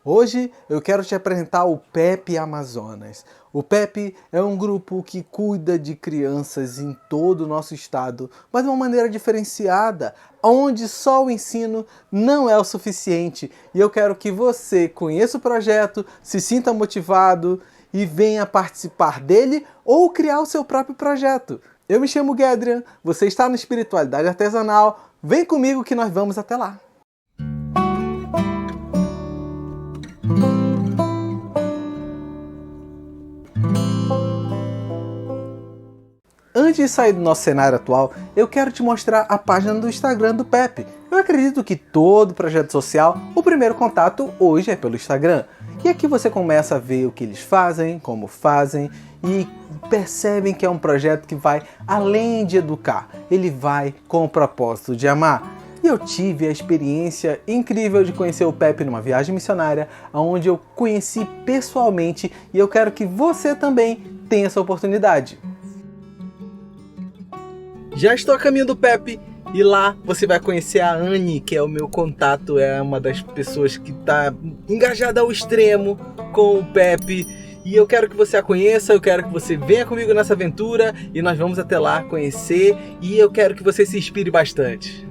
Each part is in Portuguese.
Hoje eu quero te apresentar o PEP Amazonas. O PEP é um grupo que cuida de crianças em todo o nosso estado, mas de uma maneira diferenciada, onde só o ensino não é o suficiente. E eu quero que você conheça o projeto, se sinta motivado e venha participar dele ou criar o seu próprio projeto. Eu me chamo Gedrian, você está na Espiritualidade Artesanal, vem comigo que nós vamos até lá. Antes de sair do nosso cenário atual, eu quero te mostrar a página do Instagram do PEP. Eu acredito que todo projeto social, o primeiro contato hoje é pelo Instagram. E aqui você começa a ver o que eles fazem, como fazem e percebem que é um projeto que vai além de educar. Ele vai com o propósito de amar. E eu tive a experiência incrível de conhecer o PEP numa viagem missionária, onde eu conheci pessoalmente e eu quero que você também tenha essa oportunidade. Já estou a caminho do PEP e lá você vai conhecer a Anne, que é o meu contato, é uma das pessoas que está engajada ao extremo com o PEP. E eu quero que você a conheça, eu quero que você venha comigo nessa aventura e nós vamos até lá conhecer e eu quero que você se inspire bastante.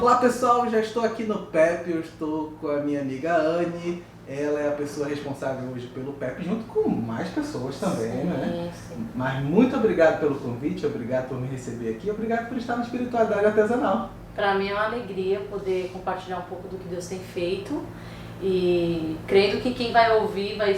Olá pessoal, já estou aqui no PEP, eu estou com a minha amiga Anne, ela é a pessoa responsável hoje pelo PEP, junto com mais pessoas também, sim, né? Sim. Mas muito obrigado pelo convite, obrigado por me receber aqui, obrigado por estar na Espiritualidade Artesanal. Para mim é uma alegria poder compartilhar um pouco do que Deus tem feito e crendo que quem vai ouvir vai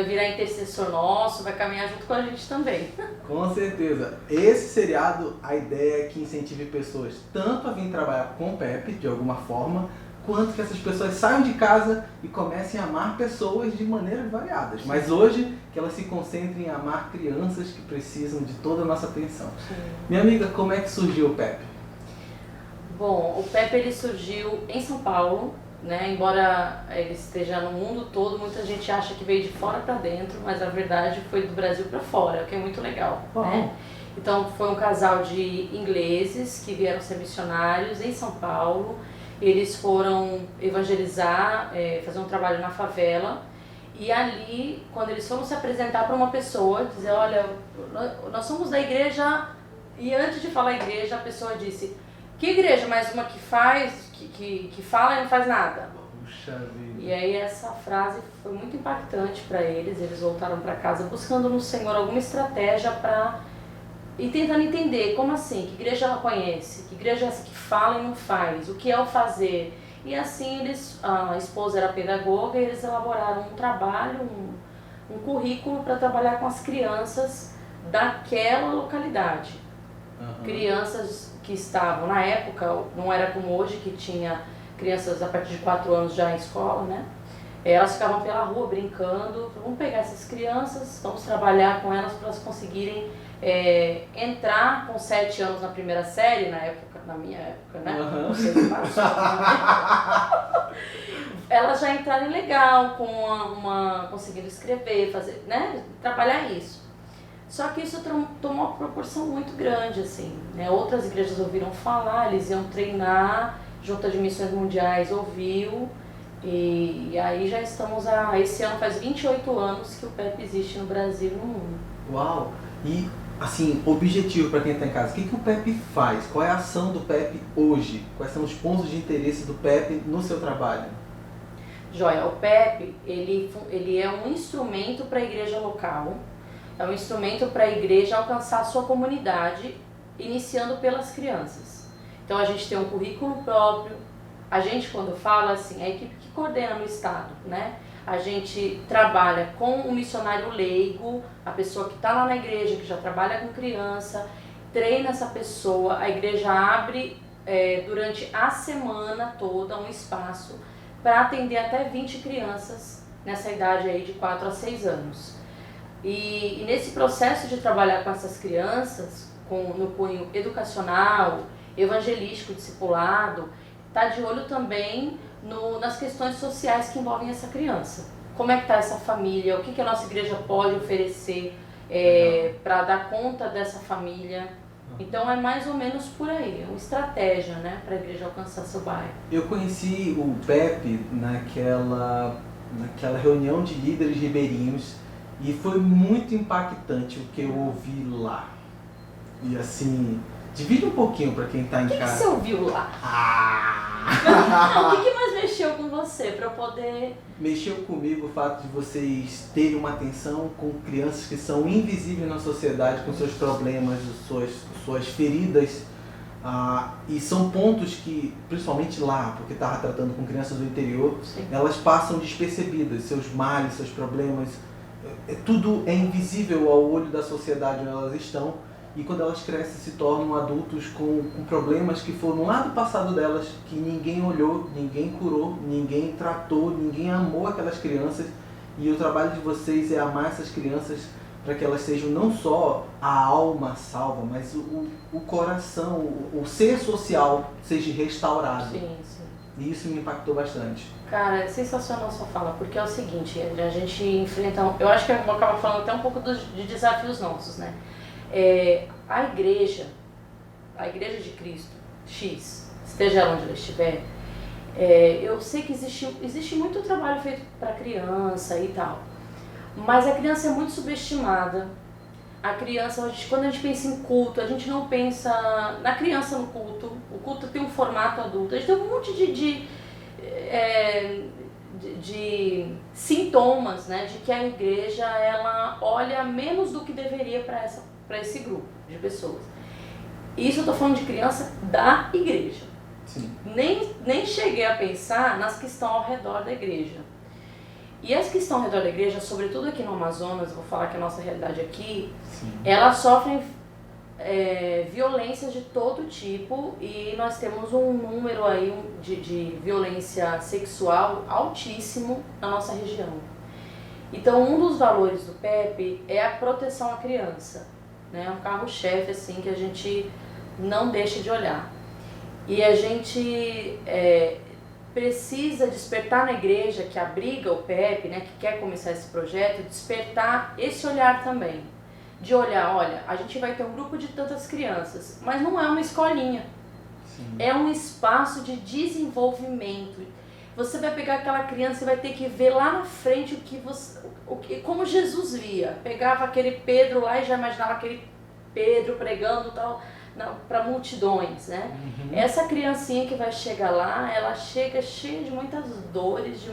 virar intercessor nosso, vai caminhar junto com a gente também. Com certeza. Esse seriado, a ideia é que incentive pessoas tanto a vir trabalhar com o PEP, de alguma forma, quanto que essas pessoas saiam de casa e comecem a amar pessoas de maneiras variadas. Mas hoje, que elas se concentrem em amar crianças que precisam de toda a nossa atenção. Sim. Minha amiga, como é que surgiu o PEP? Bom, o PEP ele surgiu em São Paulo, né? Embora ele esteja no mundo todo, muita gente acha que veio de fora para dentro, mas na verdade foi do Brasil para fora, o que é muito legal, né? Então foi um casal de ingleses que vieram ser missionários em São Paulo. Eles foram evangelizar, fazer um trabalho na favela. E ali, quando eles foram se apresentar para uma pessoa, dizer, olha, nós somos da igreja, e antes de falar igreja, a pessoa disse, que igreja? Mais uma que faz, que fala e não faz nada. Puxa vida. E aí essa frase foi muito impactante para eles voltaram para casa buscando no Senhor alguma estratégia e tentando entender como assim, que igreja ela conhece, que igreja é essa que fala e não faz, o que é o fazer. E assim a esposa era pedagoga e eles elaboraram um trabalho, um currículo para trabalhar com as crianças daquela localidade. Uhum. Crianças que estavam, na época, não era como hoje, que tinha crianças a partir de 4 anos já em escola, né? Elas ficavam pela rua brincando, vamos pegar essas crianças, vamos trabalhar com elas para elas conseguirem entrar com 7 anos na primeira série, na minha época, né? Uhum. Não sei se passou, né? Elas já entrarem legal, conseguindo escrever, fazer, né? Trabalhar isso. Só que isso tomou uma proporção muito grande, assim, né? Outras igrejas ouviram falar, eles iam treinar, Junta de Missões Mundiais ouviu, e aí já estamos esse ano faz 28 anos que o PEP existe no Brasil e no mundo. Uau! E, assim, objetivo para quem está em casa, o que o PEP faz? Qual é a ação do PEP hoje? Quais são os pontos de interesse do PEP no seu trabalho? Joia, o PEP, ele é um instrumento para a igreja local, é um instrumento para a igreja alcançar a sua comunidade, iniciando pelas crianças. Então a gente tem um currículo próprio, a gente quando fala assim, a equipe que coordena no estado, né? A gente trabalha com o missionário leigo, a pessoa que está lá na igreja, que já trabalha com criança, treina essa pessoa, a igreja abre durante a semana toda um espaço para atender até 20 crianças nessa idade aí de 4 a 6 anos. E nesse processo de trabalhar com essas crianças, no cunho educacional, evangelístico, discipulado, tá de olho também nas questões sociais que envolvem essa criança. Como é que está essa família, o que a nossa igreja pode oferecer para dar conta dessa família. Então é mais ou menos por aí, é uma estratégia, né, para a igreja alcançar seu bairro. Eu conheci o Pepe naquela reunião de líderes ribeirinhos e foi muito impactante o que eu ouvi lá. E assim, divide um pouquinho para quem está em casa. O que você ouviu lá? O que mais mexeu com você para eu poder... Mexeu comigo o fato de vocês terem uma atenção com crianças que são invisíveis na sociedade, com seus problemas, suas feridas. E são pontos que, principalmente lá, porque estava tratando com crianças do interior, sim, elas passam despercebidas, seus males, seus problemas. Tudo é invisível ao olho da sociedade onde elas estão. E quando elas crescem, se tornam adultos com problemas que foram lá do passado delas, que ninguém olhou, ninguém curou, ninguém tratou, ninguém amou aquelas crianças. E o trabalho de vocês é amar essas crianças para que elas sejam não só a alma salva, mas o coração, o ser social seja restaurado. Sim, sim. E isso me impactou bastante. Cara, é sensacional a sua fala, porque é o seguinte, a gente enfrenta... Eu acho que eu vou acabar falando até um pouco de desafios nossos, né? A igreja de Cristo, X, esteja onde ela estiver, eu sei que existe muito trabalho feito para criança e tal, mas a criança é muito subestimada. A criança, quando a gente pensa em culto, a gente não pensa na criança no culto. O culto tem um formato adulto, a gente tem um monte de sintomas, né, de que a igreja ela olha menos do que deveria para esse grupo de pessoas. Isso eu estou falando de criança da igreja. Sim. Nem cheguei a pensar nas que estão ao redor da igreja. E as que estão ao redor da igreja, sobretudo aqui no Amazonas, vou falar que a nossa realidade aqui, sim, elas sofrem violências de todo tipo, e nós temos um número aí de violência sexual altíssimo na nossa região. Então um dos valores do PEP é a proteção à criança. É um carro-chefe assim, que a gente não deixa de olhar. E a gente precisa despertar na igreja que abriga o PEP, né, que quer começar esse projeto, despertar esse olhar também. De olhar, olha, a gente vai ter um grupo de tantas crianças, mas não é uma escolinha. Sim. É um espaço de desenvolvimento. Você vai pegar aquela criança e vai ter que ver lá na frente como Jesus via. Pegava aquele Pedro lá e já imaginava aquele Pedro pregando tal para multidões, né? Uhum. Essa criancinha que vai chegar lá, ela chega cheia de muitas dores,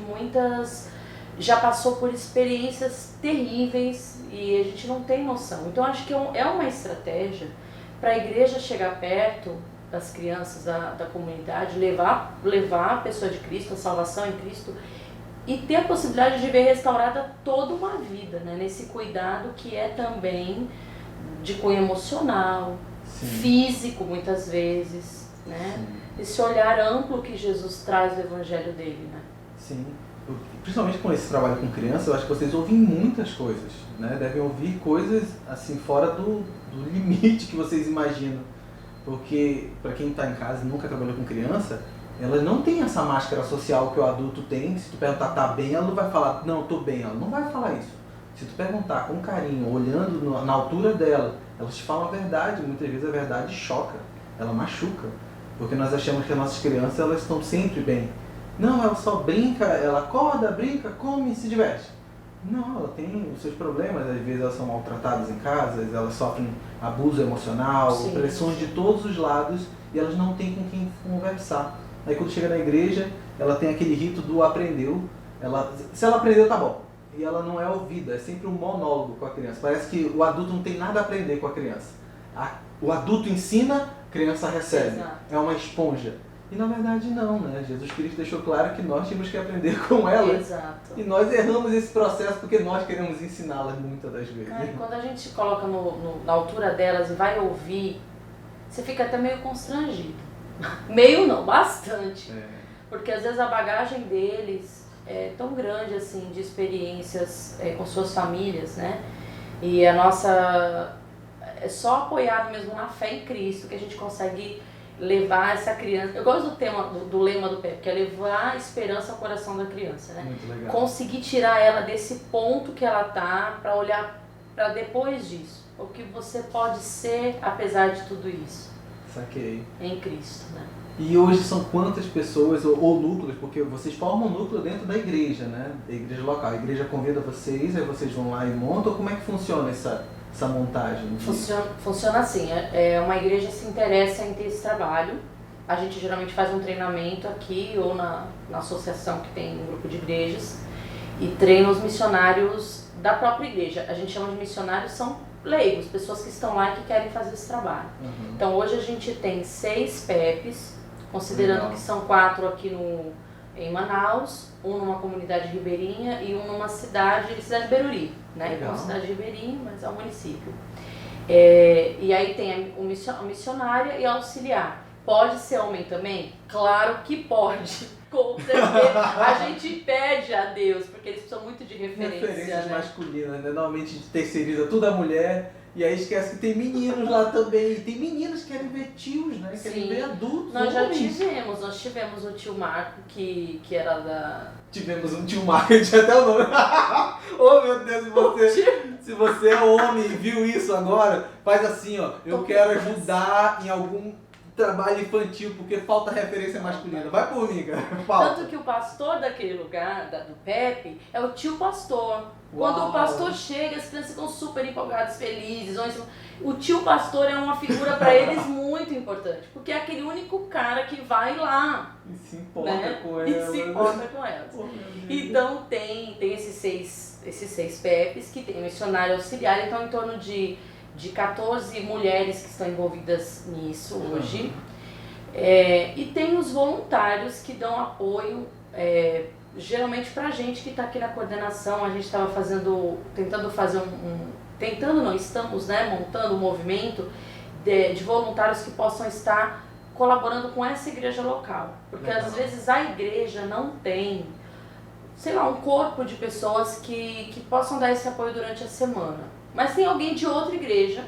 já passou por experiências terríveis e a gente não tem noção. Então acho que é uma estratégia para a igreja chegar perto das crianças da comunidade, levar a pessoa de Cristo, a salvação em Cristo, e ter a possibilidade de ver restaurada toda uma vida, né? Nesse cuidado que é também de cunho emocional, sim, físico muitas vezes, né? Sim. Esse olhar amplo que Jesus traz do evangelho dele, né? Sim. Principalmente com esse trabalho com criança, eu acho que vocês ouvem muitas coisas, né? Devem ouvir coisas assim fora do limite que vocês imaginam. Porque, para quem está em casa e nunca trabalhou com criança, ela não tem essa máscara social que o adulto tem. Se tu perguntar, tá bem, ela não vai falar, não, tô bem. Ela não vai falar isso. Se tu perguntar com carinho, olhando na altura dela, elas te falam a verdade. Muitas vezes a verdade choca, ela machuca. Porque nós achamos que as nossas crianças, elas estão sempre bem. Não, ela só brinca, ela acorda, brinca, come e se diverte. Não, ela tem os seus problemas, às vezes elas são maltratadas em casa, elas sofrem abuso emocional, sim, pressões de todos os lados e elas não têm com quem conversar. Aí quando chega na igreja, ela tem aquele rito do aprendeu, se ela aprendeu tá bom, e ela não é ouvida, é sempre um monólogo com a criança. Parece que o adulto não tem nada a aprender com a criança. O adulto ensina, a criança recebe, exato, é uma esponja. E na verdade não, né? Jesus Cristo deixou claro que nós tínhamos que aprender com ela. Exato. E nós erramos esse processo porque nós queremos ensiná-las muitas das vezes. Quando a gente coloca na altura delas e vai ouvir, você fica até meio constrangido. Meio não, bastante. Porque às vezes a bagagem deles é tão grande assim, de experiências com suas famílias, né? E a nossa... É só apoiado mesmo na fé em Cristo que a gente consegue levar essa criança... Eu gosto do tema, do lema do PEP, que é levar a esperança ao coração da criança, né? Muito legal. Conseguir tirar ela desse ponto que ela tá para olhar para depois disso. O que você pode ser apesar de tudo isso. Saquei. Em Cristo, né? E hoje são quantas pessoas, ou núcleos, porque vocês formam um núcleo dentro da igreja, né? Da igreja local. A igreja convida vocês, aí vocês vão lá e montam. Como é que funciona essa montagem? Funciona assim, uma igreja se interessa em ter esse trabalho. A gente geralmente faz um treinamento aqui ou na associação que tem um grupo de igrejas e treina os missionários da própria igreja. A gente chama de missionários, são leigos, pessoas que estão lá e que querem fazer esse trabalho. Uhum. Então hoje a gente tem 6 PEPs, considerando Legal. Que são 4 aqui em Manaus, um numa comunidade ribeirinha e um numa cidade Beruri, né? Uma cidade ribeirinha, mas é um município. E aí tem a missionária e a auxiliar. Pode ser homem também? Claro que pode. Com certeza. A gente pede a Deus, porque eles precisam muito de referências, né? Masculinas, né? Normalmente a gente terceiriza tudo a mulher e aí esquece que tem meninos lá também. E tem meninos que querem ver tios, né? Sim. Querem ver adultos. Nós tivemos o tio Marco, que era da... Tivemos um tio Marco, a gente até o nome. Oh meu Deus, se você é homem e viu isso agora, faz assim, ó. Eu quero ajudar em algum trabalho infantil, porque falta referência masculina. Vai por mim, cara. Falta. Tanto que o pastor daquele lugar, do Pepe, é o tio pastor. Quando o pastor chega, as crianças ficam super empolgadas, felizes. O tio pastor é uma figura para eles muito importante, porque é aquele único cara que vai lá. E se importa, né? Com elas. E se importa com elas. Oh, então tem esses seis PEPs que tem missionário auxiliar, então em torno de 14 mulheres que estão envolvidas nisso hoje. E tem os voluntários que dão apoio, geralmente pra gente que está aqui na coordenação. A gente estava estamos, né, montando um movimento de voluntários que possam estar colaborando com essa igreja local. Porque às vezes a igreja não tem, sei lá, um corpo de pessoas que possam dar esse apoio durante a semana. Mas tem alguém de outra igreja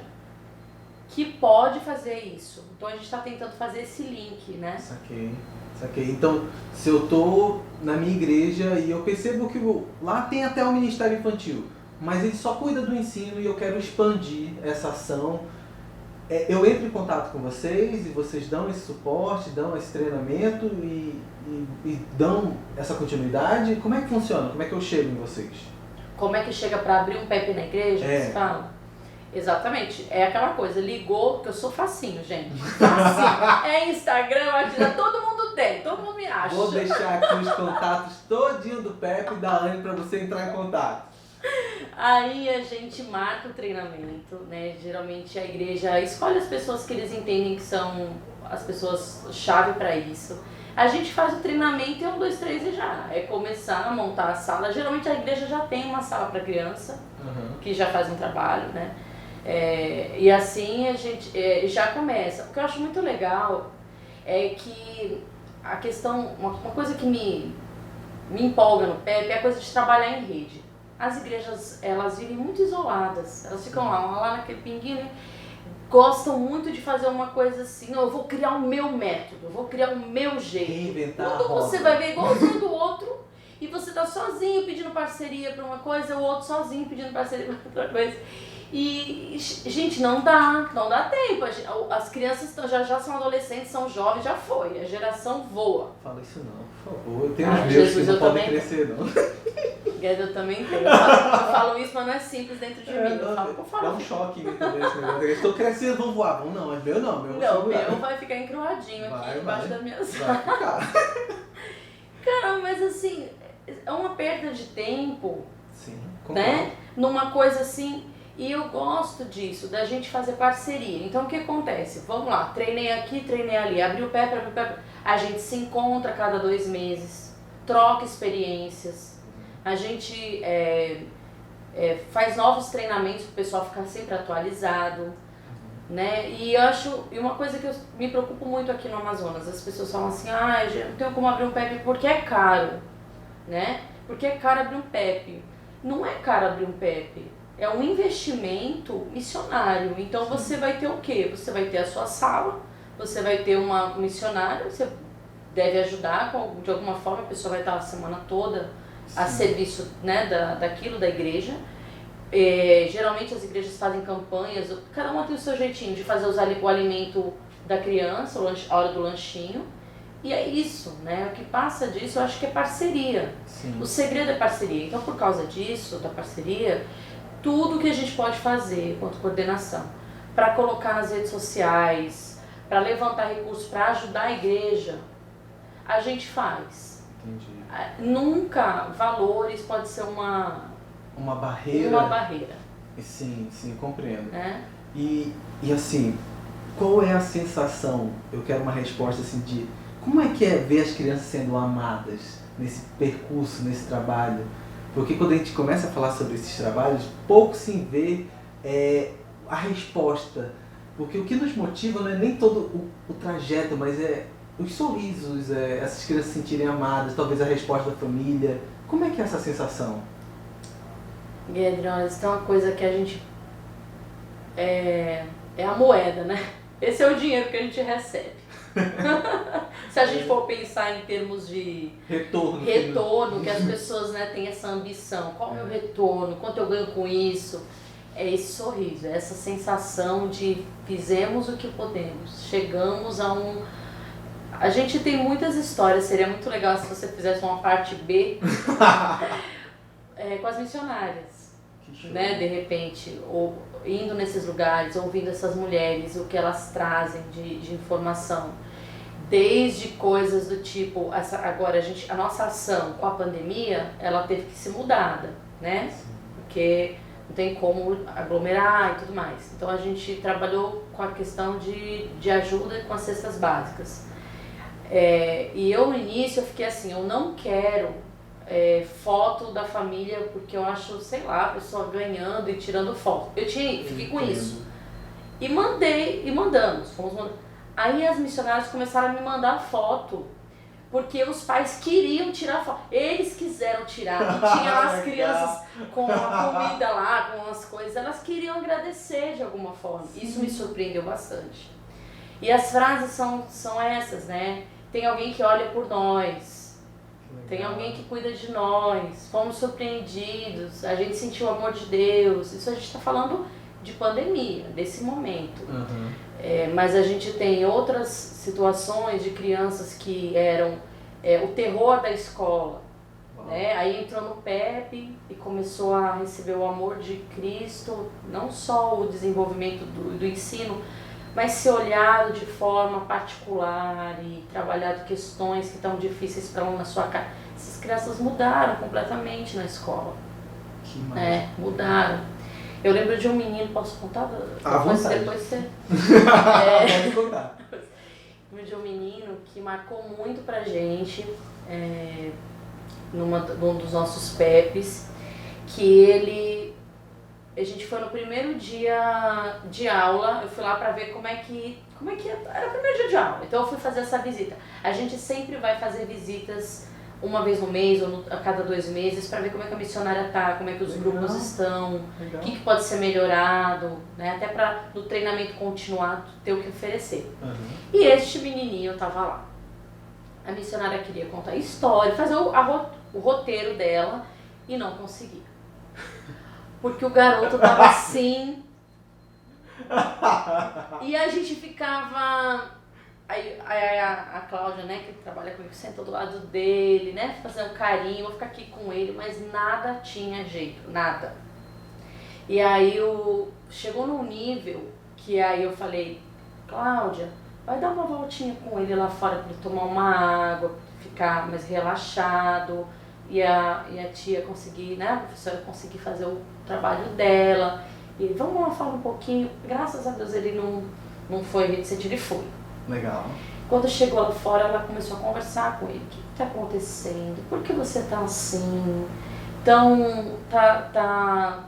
que pode fazer isso. Então a gente está tentando fazer esse link, né? Saquei. Então, se eu tô na minha igreja e eu percebo que lá tem até o Ministério Infantil, mas ele só cuida do ensino e eu quero expandir essa ação, eu entro em contato com vocês e vocês dão esse suporte, dão esse treinamento e dão essa continuidade? Como é que funciona? Como é que eu chego em vocês? Como é que chega para abrir um PEP na igreja? Você fala? Exatamente. É aquela coisa, ligou, que eu sou facinho, gente. Facinho. É Instagram, WhatsApp, todo mundo tem, todo mundo me acha. Vou deixar aqui os contatos todinho do PEP e da Anne para você entrar em contato. Aí a gente marca o treinamento, né? Geralmente a igreja escolhe as pessoas que eles entendem que são as pessoas-chave para isso. A gente faz o treinamento e 1, 2, 3 e já. É começar a montar a sala. Geralmente a igreja já tem uma sala para criança, que já faz um trabalho, né? E assim a gente já começa. O que eu acho muito legal é que a questão, uma coisa que me empolga no PEP é a coisa de trabalhar em rede. As igrejas, elas vivem muito isoladas. Elas ficam lá naquele pinguinho, né? Gostam muito de fazer uma coisa assim, eu vou criar o meu método, eu vou criar o meu jeito. Reinventar Quando você vai ver igualzinho do outro e você tá sozinho pedindo parceria para uma coisa, o outro sozinho pedindo parceria para outra coisa. E, gente, não dá tempo. As crianças já são adolescentes, são jovens, já foi. A geração voa. Fala isso não, por favor. Eu tenho os meus Jesus, que não podem crescer, não. Eu também tenho. Eu falo isso, mas não é simples dentro de mim. Eu falo, dá um choque em mim também esse negócio. Estou crescendo, vão voar. Não, mas meu não. Meu vai ficar encruadinho aqui embaixo da minha sala. Cara, mas assim, é uma perda de tempo. Sim, né? Numa coisa assim. E eu gosto disso, da gente fazer parceria. Então o que acontece? Vamos lá, treinei aqui, treinei ali, abri o pé. A gente se encontra a cada 2 meses, troca experiências, a gente faz novos treinamentos para o pessoal ficar sempre atualizado, né? E uma coisa que eu me preocupo muito aqui no Amazonas, as pessoas falam assim, eu não tenho como abrir um PEP porque é caro, né? Porque é caro abrir um PEP. Não é caro abrir um PEP. é um investimento missionário. Então você vai ter o quê? Você vai ter a sua sala, você vai ter uma missionária, você deve ajudar de alguma forma, a pessoa vai estar a semana toda a serviço, né, daquilo, da igreja. Geralmente as igrejas fazem campanhas, cada uma tem o seu jeitinho de fazer o alimento da criança, a hora do lanchinho. E é isso, né? O que passa disso eu acho que é parceria. Sim. O segredo é parceria. Então, por causa disso, da parceria, tudo que a gente pode fazer quanto coordenação, para colocar nas redes sociais, para levantar recursos, para ajudar a igreja, a gente faz. Entendi. Nunca valores pode ser uma barreira. Uma barreira. Sim, compreendo. E assim, qual é a sensação? Eu quero uma resposta assim de como é que é ver as crianças sendo amadas nesse percurso, nesse trabalho? Porque quando a gente começa a falar sobre esses trabalhos, pouco se vê a resposta. Porque o que nos motiva não é nem todo o trajeto, mas é os sorrisos, essas crianças se sentirem amadas, talvez a resposta da família. Como é que é essa sensação? Guedron, isso é uma coisa que a gente... É a moeda, né? Esse é o dinheiro que a gente recebe. Se a gente for pensar em termos de retorno que as pessoas, né, têm essa ambição. Qual é o meu retorno? Quanto eu ganho com isso? É esse sorriso, é essa sensação de fizemos o que podemos, chegamos a um... A gente tem muitas histórias, seria muito legal se você fizesse uma parte B com as missionárias, né? De repente, ou indo nesses lugares, ouvindo essas mulheres, o que elas trazem de informação, desde coisas do tipo, agora a nossa ação com a pandemia, ela teve que ser mudada, né? Porque não tem como aglomerar e tudo mais. Então a gente trabalhou com a questão de ajuda com as cestas básicas. E eu no início eu fiquei assim, eu não quero foto da família porque eu acho, sei lá, a pessoa ganhando e tirando foto. Fiquei com isso. E mandamos, fomos mandando. Aí as missionárias começaram a me mandar foto, porque os pais queriam tirar foto. Eles quiseram tirar, e tinha as crianças com a comida lá, com as coisas, elas queriam agradecer de alguma forma. Isso me surpreendeu bastante. E as frases são essas, né? Tem alguém que olha por nós, tem alguém que cuida de nós, fomos surpreendidos, a gente sentiu o amor de Deus. Isso a gente está falando de pandemia, desse momento. Uhum. Mas a gente tem outras situações de crianças que eram o terror da escola. Né? Aí entrou no PEP e começou a receber o amor de Cristo, não só o desenvolvimento do ensino, mas ser olhado de forma particular e trabalhado questões que estão difíceis para na sua casa. Essas crianças mudaram completamente na escola. Que maravilha. Mudaram. Eu lembro de um menino, posso contar? Depois você... Pode contar. Lembro de um menino que marcou muito pra gente, num dos nossos PEPs, que a gente foi no primeiro dia de aula, eu fui lá pra ver como é que era o primeiro dia de aula, então eu fui fazer essa visita. A gente sempre vai fazer visitas uma vez no mês ou a cada 2 meses para ver como é que a missionária tá, como é que os grupos estão, o que pode ser melhorado, né? Até para no treinamento continuado ter o que oferecer. Uhum. E este menininho tava lá. A missionária queria contar a história, fazer o roteiro dela e não conseguia. Porque o garoto tava assim. E a gente ficava... Aí a Cláudia, né, que trabalha comigo, sentou do lado dele, né, fazendo carinho, vou ficar aqui com ele, mas nada tinha jeito, nada. E aí chegou num nível que aí eu falei, Cláudia, vai dar uma voltinha com ele lá fora para ele tomar uma água, ficar mais relaxado, e a tia conseguir, né, a professora conseguir fazer o trabalho dela, e ele, vamos lá fora um pouquinho. Graças a Deus ele não foi reticente, ele foi. Legal. Quando chegou lá fora, ela começou a conversar com ele. O que está acontecendo? Por que você está assim? Então, tá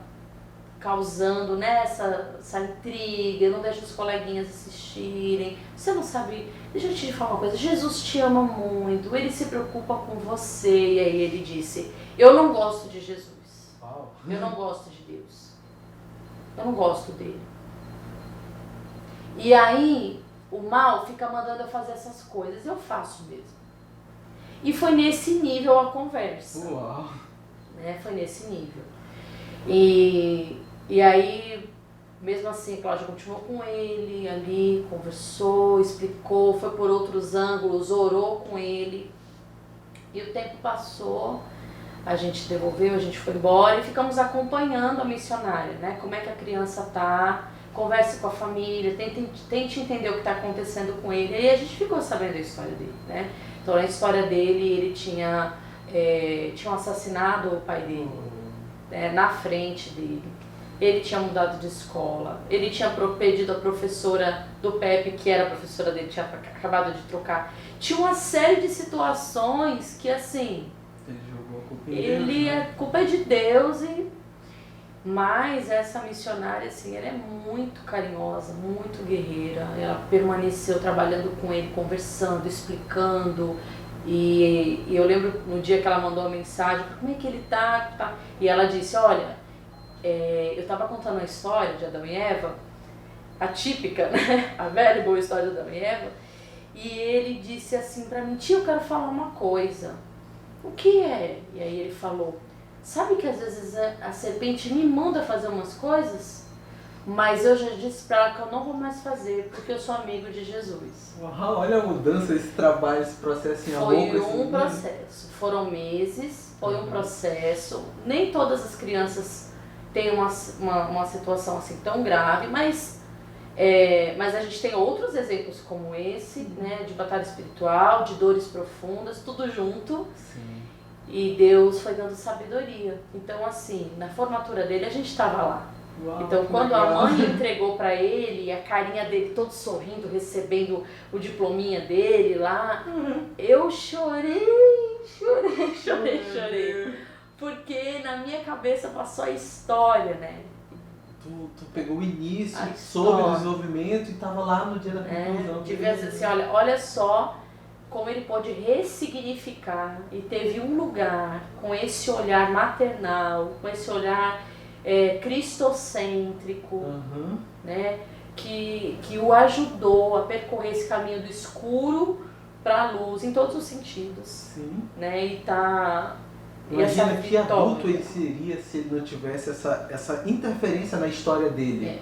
causando, né, essa intriga, não deixa os coleguinhas assistirem. Você não sabe... Deixa eu te falar uma coisa. Jesus te ama muito, ele se preocupa com você. E aí ele disse, eu não gosto de Jesus. Eu não gosto de Deus. eu não gosto dele. E aí o mal fica mandando eu fazer essas coisas, eu faço mesmo. E foi nesse nível a conversa. Uau! Né? Foi nesse nível. E aí, mesmo assim, a Cláudia continuou com ele ali, conversou, explicou, foi por outros ângulos, orou com ele. E o tempo passou, a gente devolveu, a gente foi embora e ficamos acompanhando a missionária, né? Como é que a criança tá, converse com a família, tente entender o que está acontecendo com ele. E aí a gente ficou sabendo a história dele, né? Então, na história dele, ele tinha assassinado o pai dele, na frente dele. Ele tinha mudado de escola, ele tinha pedido a professora do Pepe, que era a professora dele, tinha acabado de trocar. Tinha uma série de situações que, assim, ele jogou a culpa em Deus, né? a culpa é de Deus, mas essa missionária, assim, ela é muito carinhosa, muito guerreira. Ela permaneceu trabalhando com ele, conversando, explicando. E eu lembro no dia que ela mandou uma mensagem, como é que ele tá? E ela disse, olha, eu estava contando a história de Adão e Eva, a típica, né? A velha e boa história de Adão e Eva, e ele disse assim pra mim, tia, eu quero falar uma coisa. O que é? E aí ele falou, sabe que às vezes a serpente me manda fazer umas coisas, mas eu já disse pra ela que eu não vou mais fazer, porque eu sou amigo de Jesus. Uau, olha a mudança, esse trabalho, esse processo em Foi longo. um processo, foram meses, foi um processo, nem todas as crianças têm uma situação assim tão grave, mas a gente tem outros exemplos como esse, né, de batalha espiritual, de dores profundas, tudo junto. Sim. E Deus foi dando sabedoria. Então, assim, na formatura dele a gente estava lá. Uau, então, que quando legal. a mãe entregou para ele, a carinha dele todo sorrindo, recebendo o diplominha dele lá, eu chorei. Porque na minha cabeça passou a história, né? Tu pegou o início, A soube o história. desenvolvimento e estava lá no dia da conclusão. Devia ser assim, olha só como ele pode ressignificar e teve um lugar com esse olhar maternal, com esse olhar cristocêntrico, né, que o ajudou a percorrer esse caminho do escuro para a luz em todos os sentidos. Sim. Né, e tá... Imagina que adulto ele seria se ele não tivesse essa interferência na história dele.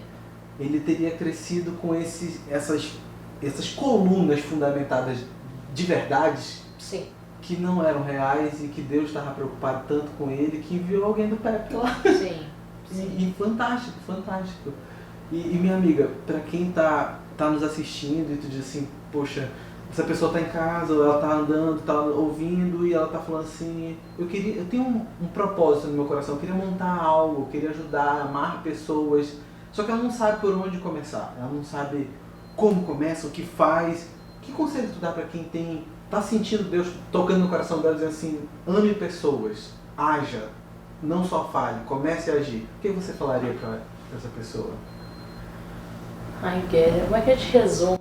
Ele teria crescido com essas colunas fundamentadas de verdades. Sim. Que não eram reais e que Deus estava preocupado tanto com ele que enviou alguém do Pepe lá. Sim. E fantástico, fantástico. E minha amiga, para quem tá nos assistindo e tu diz assim, poxa, essa pessoa tá em casa, ou ela tá andando, tá ouvindo e ela tá falando assim, eu tenho um propósito no meu coração, eu queria montar algo, eu queria ajudar, amar pessoas, só que ela não sabe por onde começar, ela não sabe como começa, o que faz. Que conselho tu dá para quem tá sentindo Deus tocando no coração dela, dizendo assim, ame pessoas, haja, não só fale, comece a agir. O que você falaria para essa pessoa? Ai, Guerra, como é que a gente resume?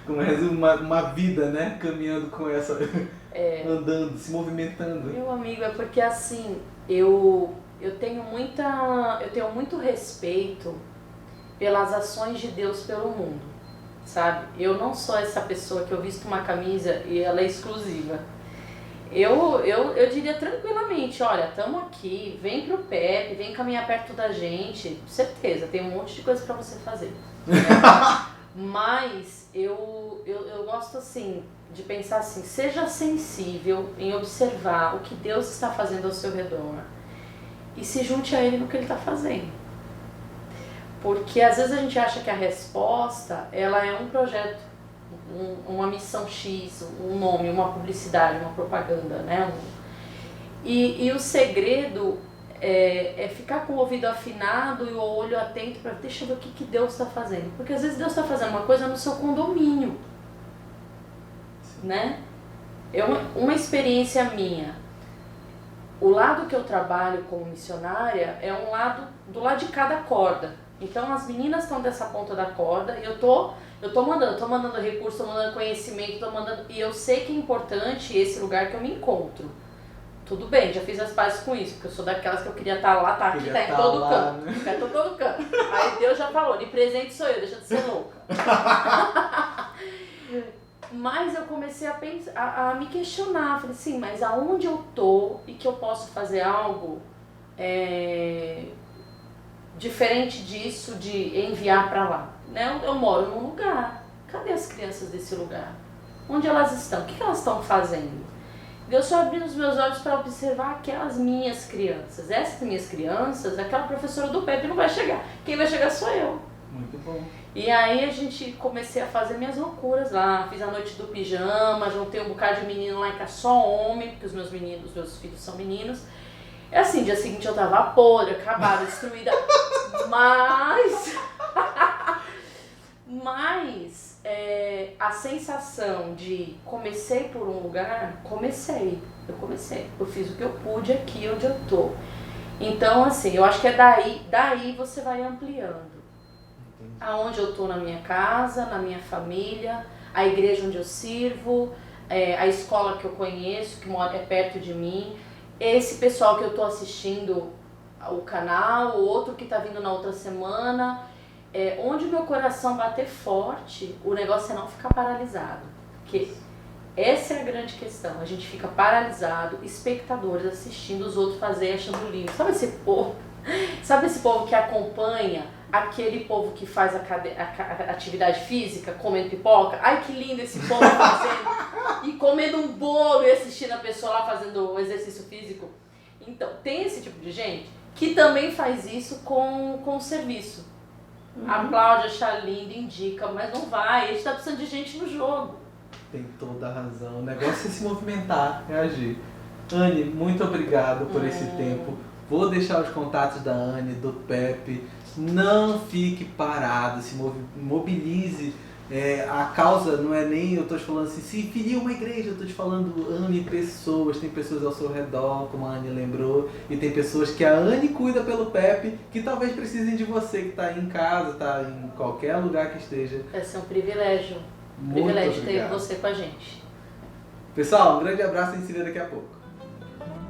Como resume uma vida, né? Caminhando com essa... andando, se movimentando. Meu amigo, é porque assim, eu tenho muito respeito pelas ações de Deus pelo mundo, sabe? Eu não sou essa pessoa que eu visto uma camisa e ela é exclusiva. Eu diria tranquilamente, olha, estamos aqui, vem pro Pepe, vem caminhar perto da gente, certeza, tem um monte de coisa para você fazer. Né? Mas eu gosto assim, de pensar assim, seja sensível em observar o que Deus está fazendo ao seu redor e se junte a Ele no que Ele está fazendo. Porque às vezes a gente acha que a resposta, ela é um projeto, uma missão X, um nome, uma publicidade, uma propaganda, né? E o segredo é ficar com o ouvido afinado e o olho atento para deixa eu ver o que Deus está fazendo. Porque às vezes Deus está fazendo uma coisa no seu condomínio, né? Uma experiência minha. O lado que eu trabalho como missionária é um lado do lado de cada corda. Então as meninas estão dessa ponta da corda e eu tô mandando recurso, tô mandando conhecimento, e eu sei que é importante esse lugar que eu me encontro. tudo bem, já fiz as pazes com isso, porque eu sou daquelas que eu queria estar lá, tá aqui, tá em todo canto. Né? Tá em todo canto. Aí Deus já falou, de presente sou eu, deixa de ser louca. Mas eu comecei a pensar, a me questionar, falei assim, mas aonde eu tô e que eu posso fazer algo diferente disso, de enviar pra lá? Né? Eu moro num lugar, cadê as crianças desse lugar? Onde elas estão? O que elas estão fazendo? Deus só abriu os meus olhos para observar aquelas minhas crianças. Essas minhas crianças, aquela professora do PEP não vai chegar. Quem vai chegar sou eu. Muito bom. E aí comecei a fazer minhas loucuras lá. Fiz a noite do pijama, juntei um bocado de menino lá em casa, só homem, porque os meus filhos são meninos. É assim, dia seguinte eu tava podre, acabada, destruída. Mas a sensação de comecei por um lugar, eu fiz o que eu pude aqui onde eu tô. Então assim, eu acho que é daí você vai ampliando. Aonde eu tô na minha casa, na minha família, a igreja onde eu sirvo, a escola que eu conheço, que mora perto de mim, esse pessoal que eu tô assistindo o canal, o outro que tá vindo na outra semana. Onde o meu coração bater forte, o negócio é não ficar paralisado. Porque essa é a grande questão. A gente fica paralisado, espectadores assistindo os outros fazer, achando lindo. Sabe esse povo que acompanha aquele povo que faz a atividade física, comendo pipoca? Ai, que lindo esse povo fazendo! E comendo um bolo e assistindo a pessoa lá fazendo o exercício físico. Então, tem esse tipo de gente que também faz isso com o serviço. Aplaude, acha lindo, indica, mas não vai. A gente tá precisando de gente no jogo. Tem toda a razão. O negócio é se movimentar, é agir. Anne, muito obrigado por esse tempo. Vou deixar os contatos da Anne, do Pepe. Não fique parado, se mobilize. A causa não é nem, eu tô te falando assim, se filia uma igreja, eu tô te falando Anne, pessoas, tem pessoas ao seu redor, como a Anne lembrou, e tem pessoas que a Anne cuida pelo Pepe, que talvez precisem de você, que tá aí em casa, tá em qualquer lugar que esteja. Vai ser um privilégio, ter você com a gente. Pessoal, um grande abraço e a gente se vê daqui a pouco.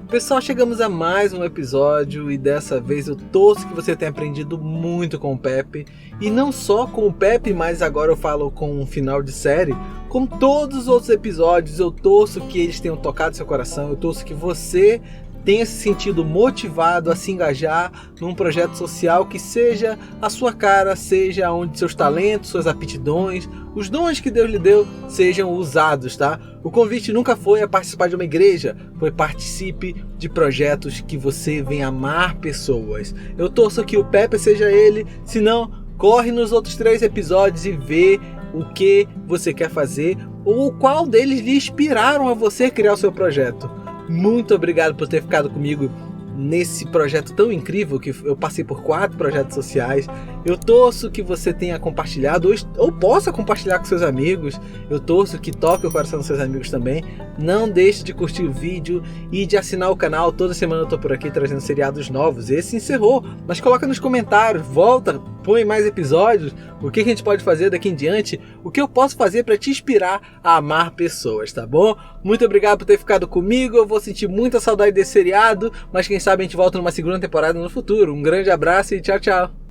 Pessoal, chegamos a mais um episódio e dessa vez eu torço que você tenha aprendido muito com o Pepe. E não só com o Pepe, mas agora eu falo com um final de série. Com todos os outros episódios, eu torço que eles tenham tocado seu coração. Eu torço que você tenha se sentido motivado a se engajar num projeto social que seja a sua cara, seja onde seus talentos, suas aptidões, os dons que Deus lhe deu sejam usados, tá? O convite nunca foi a participar de uma igreja, foi participe de projetos que você venha amar pessoas. Eu torço que o Pepe seja ele, se não, corre nos outros 3 episódios e vê o que você quer fazer ou qual deles lhe inspiraram a você criar o seu projeto. Muito obrigado por ter ficado comigo nesse projeto tão incrível, que eu passei por 4 projetos sociais. Eu torço que você tenha compartilhado ou possa compartilhar com seus amigos. Eu torço que toque o coração dos seus amigos também. Não deixe de curtir o vídeo e de assinar o canal. Toda semana eu tô por aqui trazendo seriados novos. Esse encerrou, mas coloca nos comentários, volta, põe mais episódios. O que a gente pode fazer daqui em diante? O que eu posso fazer para te inspirar a amar pessoas, tá bom? Muito obrigado por ter ficado comigo. Eu vou sentir muita saudade desse seriado, mas quem sabe a gente volta numa segunda temporada no futuro. Um grande abraço e tchau, tchau!